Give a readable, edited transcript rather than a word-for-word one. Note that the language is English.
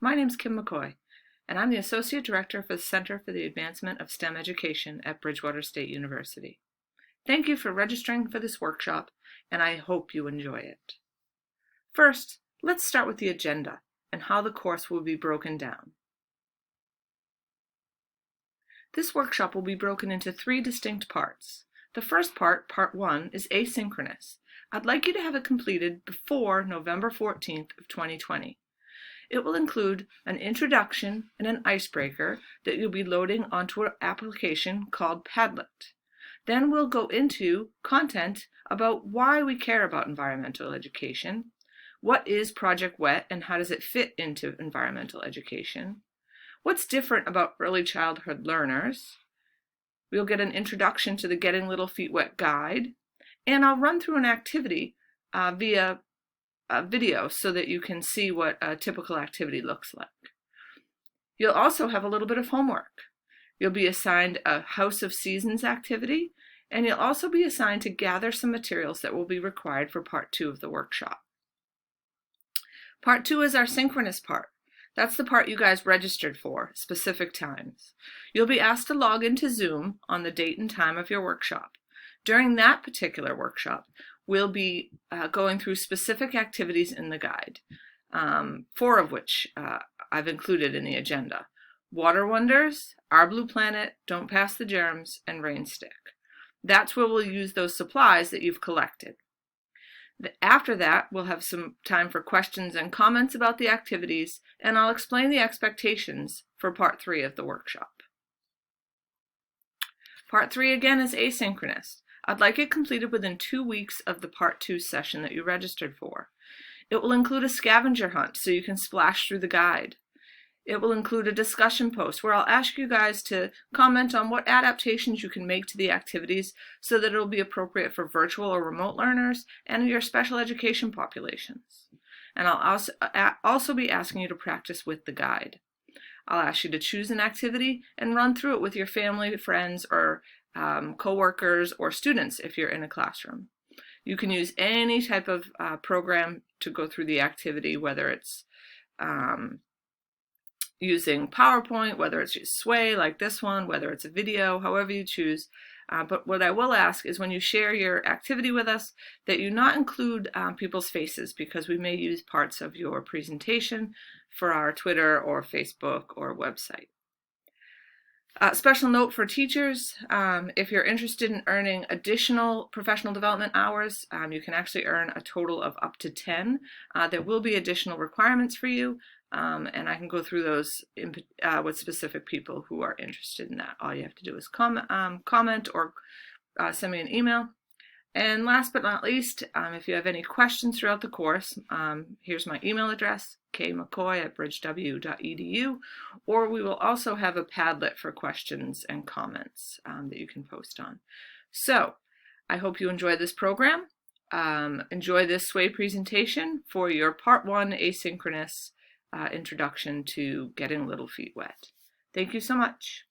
My name's Kim McCoy, and I'm the Associate Director for the Center for the Advancement of STEM Education at Bridgewater State University. Thank you for registering for this workshop, and I hope you enjoy it. First, let's start with the agenda and how the course will be broken down. This workshop will be broken into 3 distinct parts. The first part, Part 1, is asynchronous. I'd like you to have it completed before November 14th of 2020. It will include an introduction and an icebreaker that you'll be loading onto an application called Padlet. Then we'll go into content about why we care about environmental education, what is Project WET and how does it fit into environmental education, what's different about early childhood learners. We'll get an introduction to the Getting Little Feet Wet guide, and I'll run through an activity via a video so that you can see what a typical activity looks like. You'll also have a little bit of homework. You'll be assigned a House of Seasons activity, and you'll also be assigned to gather some materials that will be required for Part 2 of the workshop. Part 2 is our synchronous part. That's the part you guys registered for, specific times. You'll be asked to log into Zoom on the date and time of your workshop. During that particular workshop, we'll be going through specific activities in the guide, 4 of which I've included in the agenda. Water Wonders, Our Blue Planet, Don't Pass the Germs, and Rain Stick. That's where we'll use those supplies that you've collected. After that, we'll have some time for questions and comments about the activities, and I'll explain the expectations for Part 3 of the workshop. Part 3 again is asynchronous. I'd like it completed within 2 weeks of the Part 2 session that you registered for. It will include a scavenger hunt so you can splash through the guide. It will include a discussion post where I'll ask you guys to comment on what adaptations you can make to the activities so that it'll be appropriate for virtual or remote learners and your special education populations. And I'll also be asking you to practice with the guide. I'll ask you to choose an activity and run through it with your family, friends, or co-workers or students if you're in a classroom. You can use any type of program to go through the activity, whether it's using PowerPoint, whether it's just Sway like this one, whether it's a video, however you choose. But what I will ask is when you share your activity with us that you not include people's faces, because we may use parts of your presentation for our Twitter or Facebook or website. Special note for teachers, if you're interested in earning additional professional development hours, you can actually earn a total of up to 10. There will be additional requirements for you, and I can go through those with specific people who are interested in that. All you have to do is comment or send me an email. And last but not least, if you have any questions throughout the course, here's my email address, kmccoy@bridgew.edu, or we will also have a Padlet for questions and comments that you can post on. So I hope you enjoy this program. Enjoy this Sway presentation for your Part 1 asynchronous introduction to Getting Little Feet Wet. Thank you so much.